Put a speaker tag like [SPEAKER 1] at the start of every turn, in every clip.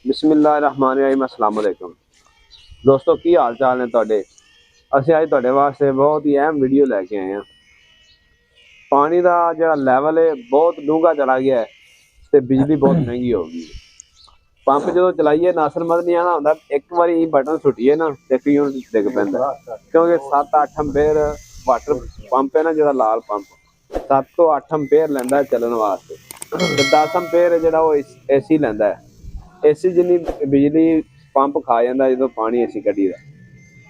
[SPEAKER 1] बिस्मिल्लाहिर्रहमानिर्रहीम अस्सलाम वालेकुम दोस्तों की हाल चाल ने तुहाडे। असीं अज तुहाडे वास्ते बहुत ही अहम वीडियो लैके आए हैं। पानी का जिहड़ा लैवल है बहुत डूंगा चला गया है ते बिजली बहुत महंगी हो गई है। पंप जो चलाइए नासर मद नहीं आना होंदा, एक बारी बटन सुटिए ना ते यूनिट डिग पैंदा, क्योंकि 7-8 अंपेयर वाटर पंप है ना, जो लाल पंप 7 तो 8 अंपेयर लैंदा है चलन वास्ते, ते 10 अंपेयर जिहड़ा वो एसी लैंदा है। एसी जिन्नी बिजली पंप खा जाता जो पानी एसी कड्डी दा।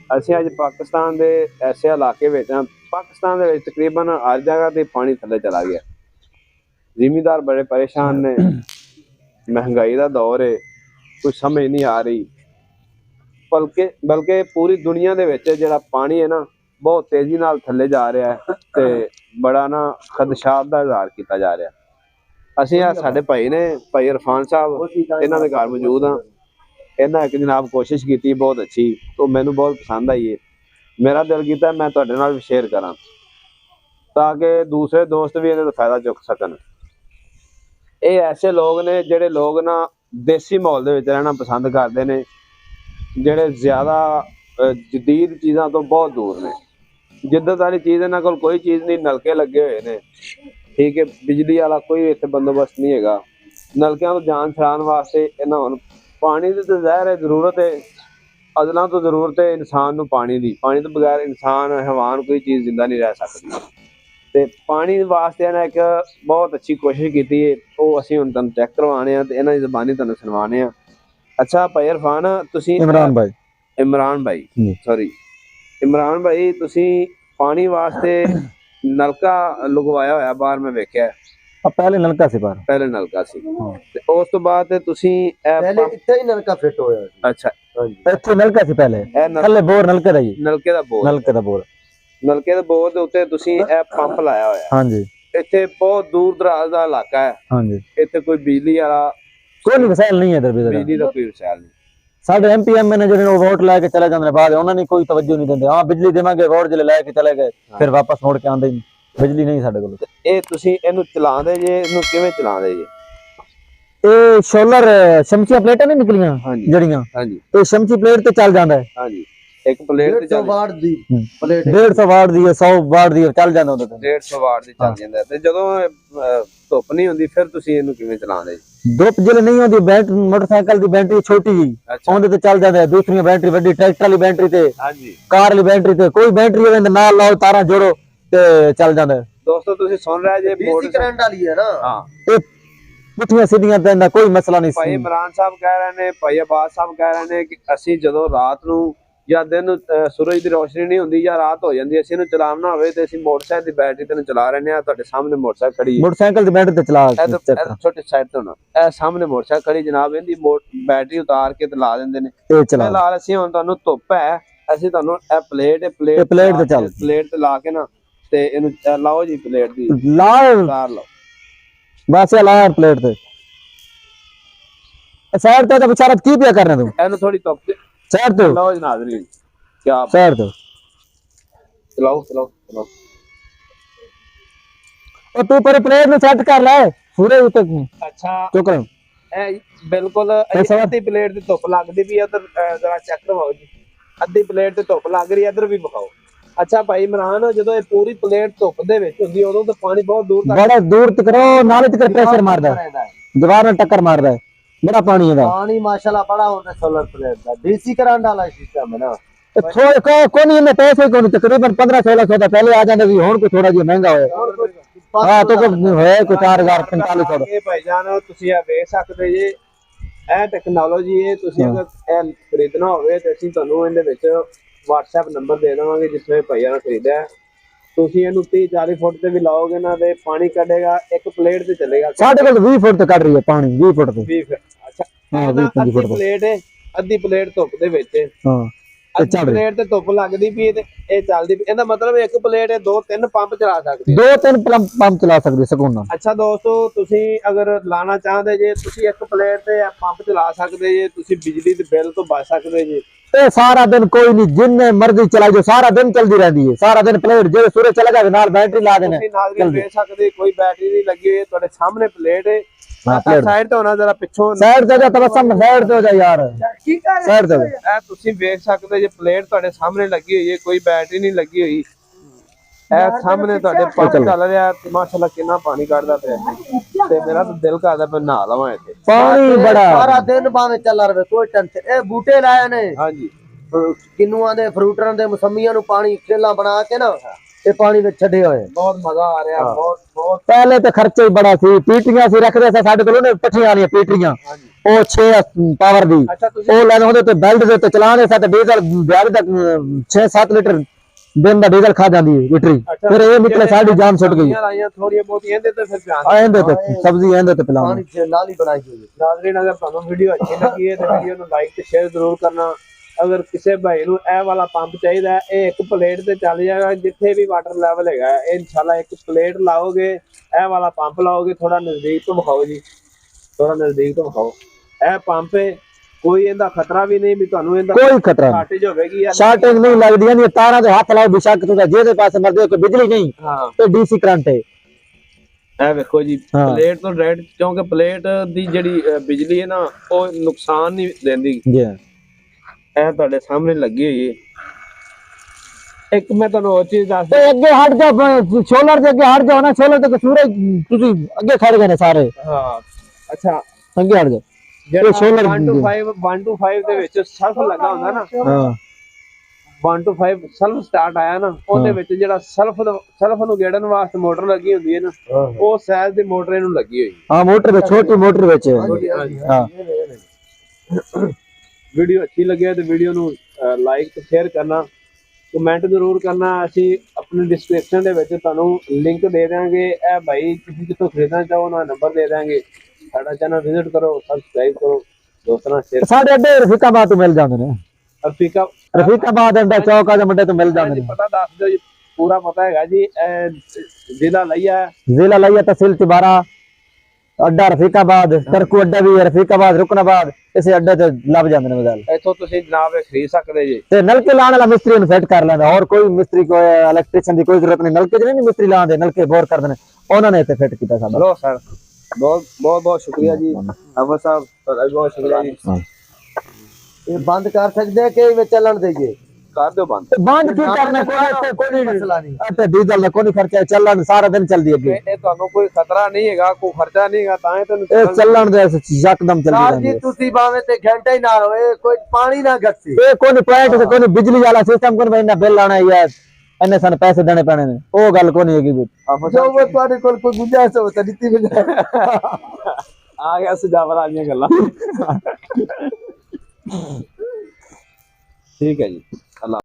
[SPEAKER 1] असीं अज पाकिस्तान के ऐसे इलाके विच हां, पाकिस्तान दे विच तकरीबन हर जगह ते पानी थल्ले चला गया। जिमीदार बड़े परेशान ने, महंगाई का दौर है, कोई समझ नहीं आ रही। बल्कि पूरी दुनिया दे विच जिहड़ा पानी है ना बहुत तेजी नाल थल्ले जा रहा है ते बड़ा ना खदशात का इजहार किया जा रहा है। असीं साडे भाई ने भाई इरफान साहब, इन्हां दे घर मौजूद हाँ। इन्हां एक जनाब कोशिश की बहुत अच्छी, तो मैनू बहुत पसंद आई है। मेरा दिल किया मैं तुहाडे नाल शेयर करा ताकि दूसरे दोस्त भी इन्हां दा फायदा चुक सकन। ये ऐसे लोग ने जिहड़े लोग ना देसी माहौल दे विच रहना पसंद करते हैं, जिहड़े ज़्यादा जदीद चीज़ों तो बहुत दूर ने। जिद्दत वाली चीज़ इन्हां कोल कोई चीज़ नहीं, नलके लगे हुए ने, ठीक है, बिजली वाला कोई इत्थे बंदोबस्त नहीं है। नलकियां तो जान छड़ाने वास्ते इन्हां हुण पानी की तो ज़ाहिर है जरूरत है, अदलों तो जरूरत है इंसान नूं पानी की। पानी तो बगैर इंसान हैवान कोई चीज़ जिंदा नहीं रह सकती। तो पानी वास्ते इन्हें एक बहुत अच्छी कोशिश की है, वो असीं हुण तुहानूं चैक करवाने हैं ते इन्हां दी ज़बानी तुहानूं सुनवाने हैं। अच्छा भाई इरफान, तुसीं इमरान भाई सॉरी इमरान भाई, तुसीं पानी वास्ते नलका लगवाया होया बाहर, मैं वेख्या
[SPEAKER 2] पहले नलका सी बाहर,
[SPEAKER 1] पहले नलका सी ते उस तो बाद तुसीं
[SPEAKER 3] पहले इत्थे ही नलका फिट होया।
[SPEAKER 1] अच्छा
[SPEAKER 2] इत्थे नलका सी पहले, थल्ले बोर नलके दा ही,
[SPEAKER 1] नलके दा बोर,
[SPEAKER 2] नलके दा बोर,
[SPEAKER 1] नलके दे बोर दे उत्ते तुसीं पंप लाया होया।
[SPEAKER 2] हां जी,
[SPEAKER 1] इत्थे बहुत दूर दराज दा इलाका है।
[SPEAKER 2] हां जी,
[SPEAKER 1] इत्थे कोई बिजली वाला
[SPEAKER 2] कोई वसाइल नहीं है इधर भी,
[SPEAKER 1] बिजली दा कोई वसाइल नहीं।
[SPEAKER 2] साडे एमपी एमएलए जिहड़े वोट लेके चले जांदे बाद उन्हां ने कोई तवज्जो नहीं दिंदे। हां बिजली देवांगे, वोट जिले लेके चले गए फिर वापस मुड़ के आंदे ही नहीं, बिजली नहीं साडे कोल।
[SPEAKER 1] ए तुसीं इहनूं चलांदे जे, इहनूं किवें चलांदे जे?
[SPEAKER 2] ए सोलर शमसिया प्लेटां नहीं निकलियां जड़ियां,
[SPEAKER 1] हां जी,
[SPEAKER 2] ए शमसी प्लेट ते चल जांदा है।
[SPEAKER 1] हां जी, एक प्लेट ते
[SPEAKER 3] 150 वाट दी प्लेट,
[SPEAKER 2] 150 वाट दी, 100 वाट दी चल जांदा उंदे ते,
[SPEAKER 1] 150 वाट दी चल जांदा। ते जदों धुप नहीं हुंदी फिर तुसीं इहनूं किवें चलांदे?
[SPEAKER 2] धुप जिले नहीं होंदी, बैटरी मोटरसाइकिल दी बैटरी छोटी जी ओंदे ते चल जांदा है। दूसरी बैटरी वड्डी ट्रैक्टर वाली बैटरी ते,
[SPEAKER 1] हां जी,
[SPEAKER 2] कार वाली बैटरी ते, कोई बैटरी होवे नाल लाओ तारा जोड़ो ते चल जांदा है।
[SPEAKER 1] दोस्तों तुसीं सुन रहे जे
[SPEAKER 3] डीसी करंट वाली है ना।
[SPEAKER 1] हां,
[SPEAKER 2] ए पुठियां सीधियां ते कोई मसला नहीं।
[SPEAKER 1] भाई इमरान साहब कह रहे ने, भाई अब्बास साहब कह रहे ने कि असीं जदों रात नूं या दिन सूरज की रोशनी नहीं होंदी या रात हो जाती, असीं चलाना होवे ते असीं मोटरसाइकिल की बैटरी ते चला रहे हैं। तुहाडे सामने मोटरसाइकिल खड़ी है,
[SPEAKER 2] मोटरसाइकिल की बैटरी ते चला
[SPEAKER 1] छोटे साइड तो ना, ए सामने मोटरसाइकिल खड़ी जनाब, इहदी बैटरी उतार के ते ला दिंदे ने।
[SPEAKER 2] ए चला
[SPEAKER 1] फिलहाल असीं हुण तुहानूं धुप है, असीं तुहानूं ए प्लेट
[SPEAKER 2] ते चल
[SPEAKER 1] प्लेट ते ला के ना ते इहनूं लाओ जी, प्लेट दी
[SPEAKER 2] ला
[SPEAKER 1] उतार लो
[SPEAKER 2] बस, ला प्लेट ते साइड ते बेचारा की पिया करने तू,
[SPEAKER 1] इहनूं थोड़ी धुप
[SPEAKER 2] साइड तो
[SPEAKER 1] लाओ जी नाज़रीन, क्या
[SPEAKER 2] साइड तो
[SPEAKER 1] चलाओ चलाओ चलाओ।
[SPEAKER 2] और तू पर प्लेट में सेट कर ले पूरे उते।
[SPEAKER 1] अच्छा
[SPEAKER 2] चुक रहा
[SPEAKER 1] ए बिल्कुल अद्धी प्लेट ते धुप लगदी पई, उधर जरा चेक करवाओ जी, अद्धी प्लेट ते धुप लग रही है, इधर भी बखाओ। अच्छा भाई इमरान, जदों पूरी प्लेट धुप दे विच हुंदी उदों तो पानी बहुत दूर तक,
[SPEAKER 2] बड़ा दूर तक नाले तक प्रेशर मारदा है, दीवार में टक्कर मारदा है, बड़ा पानी है।
[SPEAKER 3] पानी माशाल्लाह बड़ा होता है सोलर प्लेट दा, डीसी करंट वाला सिस्टम है ना।
[SPEAKER 2] थोड़ा कोई नहीं में पैसे कोई तकरीबन 1500-1600 का पहले आ जाने भी, हुण को थोड़ा जिहा महंगा होया। हां तो है कोई 4000-4500
[SPEAKER 1] ये भाईजान तुसीं आ वेख सकदे जे, ए टेक्नोलॉजी है। तुसीं अगर ए खरीदना होवे ते असीं तुहानूं इहदे विच WhatsApp नंबर दे देवांगे जिसमें भैया ने खरीदा है। तुसीं इहनूं 30-40 फुट ते भी लाओगे ना ते पानी कढेगा, एक प्लेट ते चलेगा।
[SPEAKER 2] साढ़े को 20 फुट ते कढ रही है पानी, 20 फुट ते।
[SPEAKER 1] 20 अच्छा
[SPEAKER 2] हां 20-25 फुट
[SPEAKER 1] प्लेट है, अद्धी प्लेट धुप दे विच,
[SPEAKER 2] हां
[SPEAKER 1] अद्धी प्लेट ते धुप लगदी पई ते ए चलदी पई। इहदा मतलब एक प्लेट है 2-3 पंप चला सकदी,
[SPEAKER 2] 2-3 पंप चला सकदी सुकून नाल।
[SPEAKER 1] अच्छा दोस्तों, तुसीं अगर लाना चाहते जे, तुसीं एक प्लेट ते पंप चला सकदे जे, तुसीं बिजली दे बिल तो बच सकदे जे।
[SPEAKER 2] ए सारा दिन कोई नहीं, जिन्ने मर्जी चला जो, सारा दिन चलती रहती है, सारा दिन प्लेट जो सूरज चला जाए नाल बैटरी ला देने
[SPEAKER 1] नाज़रीन देख सकदे, कोई बैटरी नहीं लगी हुई है, तुहाडे सामने प्लेट है
[SPEAKER 2] हाँ प्लेट
[SPEAKER 1] ਸਾਈਡ ਤੋਂ ਨਾ ਜਰਾ ਪਿੱਛੋਂ
[SPEAKER 2] साइड से जा तबस्सुम साइड से हो जा यार साइड से
[SPEAKER 1] ਇਹ ਤੁਸੀਂ ਵੇਖ ਸਕਦੇ ਜੇ ਪਲੇਟ ਤੁਹਾਡੇ ਸਾਹਮਣੇ ਲੱਗੀ ਹੋਈ ਹੈ, ਕੋਈ ਬੈਟਰੀ ਨਹੀਂ ਲੱਗੀ ਹੋਈ। ਇਹ ਸਾਹਮਣੇ ਤੁਹਾਡੇ ਪੰਪ ਚੱਲ ਰਿਹਾ, ਮਾਸ਼ਾਅੱਲਾ ਕਿੰਨਾ ਪਾਣੀ ਕੱਢਦਾ ਪਿਆ ਤੇ ਮੇਰਾ ਤਾਂ ਦਿਲ ਕਰਦਾ ਪਿਆ ਨਹਾ ਲਵਾਂ ਇੱਥੇ।
[SPEAKER 2] पानी बड़ा
[SPEAKER 3] ਸਾਰਾ ਦਿਨ ਭਾਵੇਂ ਚੱਲ ਰਵੇ ਕੋਈ ਟੈਨਸ਼ਨ। ਇਹ ਬੂਟੇ ਲਾਏ ਨੇ
[SPEAKER 1] ਹਾਂਜੀ
[SPEAKER 3] ਕਿੰਨੂਆਂ ਦੇ, ਫਰੂਟਰਾਂ ਦੇ, ਮੌਸਮੀਆਂ ਨੂੰ ਪਾਣੀ ਖੇਲਾਂ ਬਣਾ ਕੇ ਨਾ ਇਹ ਪਾਣੀ ਵਿੱਚ ਛੱਡੇ ਹੋਏ।
[SPEAKER 1] ਬਹੁਤ ਮਜ਼ਾ ਆ ਰਿਹਾ, ਬਹੁਤ ਬਹੁਤ।
[SPEAKER 2] पहले तो खर्चा ही बड़ा सी, पीटियां सी रखते थे साडे कोल ने पट्ठियां वाली पीटियां ओ 6 पावर दी
[SPEAKER 1] ਅੱਛਾ ਤੁਸੀਂ
[SPEAKER 2] ओ लाने होंदे ते बेल्ट दे ते चलाने सा ते डीजल ब्याज तक 6-7 लीटर दिन दा डीजल खा जांदी लीटरी। फिर ये निकले साडी जान छुट गई
[SPEAKER 1] ਲਾਈਆਂ ਥੋੜੀਆਂ ਬਹੁਤੀਆਂ ਇਹਦੇ ਤੇ ਫਿਰ ਧਿਆਨ
[SPEAKER 2] आंदे ते सब्जी आंदे ते पिलाने।
[SPEAKER 3] ਪਾਣੀ ਚ ਨਾਲੀ ਬਣਾਈ ਹੋਈ ਹੈ।
[SPEAKER 1] ਨਾਜ਼ਰੀਨ ਅਗਰ ਤੁਹਾਨੂੰ ਵੀਡੀਓ ਅੱਛੀ ਲੱਗੀ ਹੈ ਤਾਂ ਵੀਡੀਓ ਨੂੰ ਲਾਈਕ ਤੇ ਸ਼ੇਅਰ ਜ਼ਰੂਰ ਕਰਨਾ। ਅਗਰ ਕਿਸੇ ਭਾਈ ਨੂੰ ਇਹ ਵਾਲਾ ਪੰਪ ਚਾਹੀਦਾ ਹੈ, ਇਹ ਇੱਕ ਪਲੇਟ ਤੇ ਚੱਲ ਜਾਏਗਾ ਜਿੱਥੇ ਵੀ ਵਾਟਰ ਲੈਵਲ ਹੈਗਾ। ਇਹ ਇਨਸ਼ਾਅੱਲਾ ਇੱਕ ਪਲੇਟ ਲਾਓਗੇ, ਇਹ ਵਾਲਾ ਪੰਪ ਲਾਓਗੇ। ਥੋੜਾ ਨਜ਼ਦੀਕ ਤੋਂ ਵਿਖਾਓ ਜੀ, ਥੋੜਾ ਨਜ਼ਦੀਕ ਤੋਂ ਵਿਖਾਓ। ਇਹ ਪੰਪ ਹੈ, ਕੋਈ ਇਹਦਾ ਖਤਰਾ ਵੀ ਨਹੀਂ ਵੀ ਤੁਹਾਨੂੰ ਇਹਦਾ
[SPEAKER 2] कोई खतरा नहीं,
[SPEAKER 1] ਸ਼ਾਰਟੇਜ ਹੋਵੇਗੀ ਜਾਂ
[SPEAKER 2] शार्टेज नहीं लगदी यानी तारा दे हाथ लाओ बेशक तुसा जेदे पास मर्दे कोई बिजली नहीं
[SPEAKER 1] ਹਾਂ
[SPEAKER 2] ते डीसी करंट है।
[SPEAKER 1] ਇਹ ਵੇਖੋ ਜੀ
[SPEAKER 2] ਹਾਂ।
[SPEAKER 1] ਪਲੇਟ ਤੋਂ ਡਾਇਰੈਕਟ, ਕਿਉਂਕਿ ਪਲੇਟ ਦੀ ਜਿਹੜੀ ਬਿਜਲੀ ਹੈ ਨਾ ਉਹ ਨੁਕਸਾਨ ਨਹੀਂ ਦਿੰਦੀ।
[SPEAKER 2] जी
[SPEAKER 1] ਇਹ ਤੁਹਾਡੇ ਸਾਹਮਣੇ ਲੱਗੀ ਹੋਈ ਹੈ। ਇੱਕ ਮੈਂ ਤੁਹਾਨੂੰ ਹੋਰ ਚੀਜ਼ ਦੱਸ
[SPEAKER 2] ते अगे हट जाओ, सोलर दे अगे हट जाओ ना, सोलर ते सूरज तुसी अगे खड़ गए ने सारे,
[SPEAKER 1] ਹਾਂ ਅੱਛਾ
[SPEAKER 2] अगे हट जाओ।
[SPEAKER 1] ਜਿਹੜਾ
[SPEAKER 2] solar
[SPEAKER 1] 1 to 5 ਦੇ ਵਿੱਚ ਸਲਫ ਲੱਗਾ ਹੁੰਦਾ ਨਾ,
[SPEAKER 2] हां
[SPEAKER 1] 1 to 5 ਸਲਫ ਸਟਾਰਟ ਆਇਆ ਨਾ, ਉਹਦੇ ਵਿੱਚ ਜਿਹੜਾ ਸਲਫ ਨੂੰ ਗੇੜਨ ਵਾਸਤੇ ਮੋਟਰ ਲੱਗੀ ਹੁੰਦੀ ਹੈ ਨਾ, ਉਹ ਸਾਈਜ਼ ਦੀ ਮੋਟਰ ਇਹਨੂੰ ਲੱਗੀ ਹੋਈ।
[SPEAKER 2] हां मोटर पे छोटी मोटर ਵਿੱਚ हां।
[SPEAKER 1] ਵੀਡੀਓ ਅੱਛੀ ਲੱਗੇ ਤਾਂ ਵੀਡੀਓ ਨੂੰ ਲਾਈਕ ਤੇ ਸ਼ੇਅਰ ਕਰਨਾ, ਕਮੈਂਟ ਜ਼ਰੂਰ ਕਰਨਾ। ਅਸੀਂ ਆਪਣੀ ਡਿਸਕ੍ਰਿਪਸ਼ਨ ਦੇ ਵਿੱਚ ਤੁਹਾਨੂੰ ਲਿੰਕ ਦੇ ਦਿਆਂਗੇ। ਇਹ ਭਾਈ ਤੁਸੀਂ ਜਿੱਥੋਂ ਖਰੀਦਣਾ ਚਾਹੋ ਉਹਨਾਂ ਦਾ ਨੰਬਰ ਦੇ ਦਿਆਂਗੇ। ਸਾਡਾ ਚੈਨਲ ਵਿਜ਼ਿਟ ਕਰੋ, ਸਬਸਕ੍ਰਾਈਬ ਕਰੋ, ਦੋਸਤਾਂ ਨਾਲ ਸ਼ੇਅਰ।
[SPEAKER 2] ਸਾਡੇ ਅੱਡੇ ਰਫੀਕਾਬਾਦ ਤੋਂ ਮਿਲ ਜਾਂਦੇ ਨੇ,
[SPEAKER 1] ਅਫਰੀਕਾ
[SPEAKER 2] ਰਫੀਕਾਬਾਦ ਅੰਡਾ ਚੌਕ ਦੇ ਮੁੰਡੇ ਤੋਂ ਮਿਲ ਜਾਂਦੇ ਨੇ।
[SPEAKER 1] ਪਤਾ ਦੱਸ ਦਿਓ ਜੀ, ਪੂਰਾ ਪਤਾ ਹੈਗਾ ਜੀ। ਇਹ ਜ਼ਿਲ੍ਹਾ ਲਈਆ,
[SPEAKER 2] ਜ਼ਿਲ੍ਹਾ ਲਿਆ ਤਹਿਸੀਲ ਤਿਬਾਰਾ, ਅੱਡਾ ਰਫੀਕਾਬਾਦ, ਤਰਕੂ ਅੱਡਾ ਵੀ ਹੈ, ਰਫੀਕਾਬਾਦ, ਰੁਕਨਾਬਾਦ, ਇਸੇ ਅੱਡੇ ਤੇ ਲੱਭ ਜਾਂਦੇ ਨੇ ਮਜ਼ਾਲ।
[SPEAKER 1] ਇੱਥੋਂ ਤੁਸੀਂ ਜਨਾਬ ਇਹ ਖਰੀਦ ਸਕਦੇ ਜੀ।
[SPEAKER 2] ਤੇ ਨਲਕੇ ਲਾਉਣ ਵਾਲਾ ਮਿਸਤਰੀ ਨੂੰ ਸੈੱਟ ਕਰ ਲੈਂਦਾ, ਹੋਰ ਕੋਈ ਮਿਸਤਰੀ ਕੋਈ ਇਲੈਕਟ੍ਰੀਸ਼ੀਅਨ ਦੀ ਕੋਈ ਜ਼ਰੂਰਤ ਨਹੀਂ। ਨਲਕੇ ਜਿਹੜੇ ਨਹੀਂ ਮਿਸਤਰੀ ਲਾਉਂਦੇ, ਨਲਕੇ ਬੋਰ ਕਰਦੇ ਨੇ, ਉਹਨਾਂ ਨੇ ਇੱਥੇ ਫਿੱਟ ਕੀਤਾ ਸਾਡਾ।
[SPEAKER 1] ਲੋ ਸਰ, ਬਹੁਤ ਸ਼ੁਕਰੀਆ ਜੀ ਅਫਰ ਸਾਹਿਬ, ਤੁਹਾਡਾ ਬਹੁਤ ਸ਼ੁਕਰੀਆ ਜੀ।
[SPEAKER 3] ਇਹ ਬੰਦ ਕਰ ਸਕਦੇ ਕਿ ਇਹ ਚੱਲਣ ਦੇਈਏ?
[SPEAKER 1] ਕਰ ਦਿਓ ਬੰਦ।
[SPEAKER 2] ਬੰਦ ਕੀ ਕਰਨਾ, ਕੋਈ
[SPEAKER 3] ਮਸਲਾ ਨਹੀਂ।
[SPEAKER 2] ਇੱਥੇ ਡੀਜ਼ਲ ਦਾ ਕੋਈ ਖਰਚਾ, ਚੱਲਣ ਸਾਰਾ ਦਿਨ ਚੱਲਦੀ ਅੱਗੇ।
[SPEAKER 1] ਇਹ ਤੁਹਾਨੂੰ ਕੋਈ ਖਤਰਾ ਨਹੀਂ ਹੈਗਾ, ਕੋਈ ਖਰਚਾ ਨਹੀਂ ਹੈਗਾ, ਤਾਂ ਇਹ ਤੁਹਾਨੂੰ
[SPEAKER 2] ਇਹ ਚੱਲਣ ਦੇ ਯਕਦਮ ਚੱਲਦੀ
[SPEAKER 3] ਸਰ
[SPEAKER 2] ਰਹਿੰਦੀ
[SPEAKER 3] ਜੀ ਤੁਸੀਂ ਭਾਵੇਂ ਤੇ ਘੰਟਾ ਹੀ ਨਾ ਹੋਏ, ਕੋਈ ਪਾਣੀ ਨਾ ਗੱਸੀ।
[SPEAKER 2] ਇਹ ਕੋਈ ਪੁਆਇੰਟ ਤੇ ਕੋਈ ਬਿਜਲੀ ਵਾਲਾ ਸਿਸਟਮ ਕੋਈ ਇੰਨਾ ਬਿੱਲ ਆਣਾ ਯਾਰ, ਇੰਨੇ ਸਾਨੂੰ ਪੈਸੇ ਦੇਣੇ ਪੈਣੇ ਨੇ, ਉਹ ਗੱਲ ਕੋਈ ਨਹੀਂ ਹੈਗੀ ਵੀ।
[SPEAKER 3] ਜੋ ਉਹ ਤੁਹਾਡੇ ਕੋਲ ਕੋਈ ਗੁੰਜਾਇਸ਼ ਹੋ ਤਾਂ ਦਿੱਤੀ ਬਜਾ
[SPEAKER 1] ਆ ਗਿਆ ਸੁਝਾਵ ਵਾਲੀਆਂ ਗੱਲਾਂ। ਠੀਕ ਹੈ ਜੀ।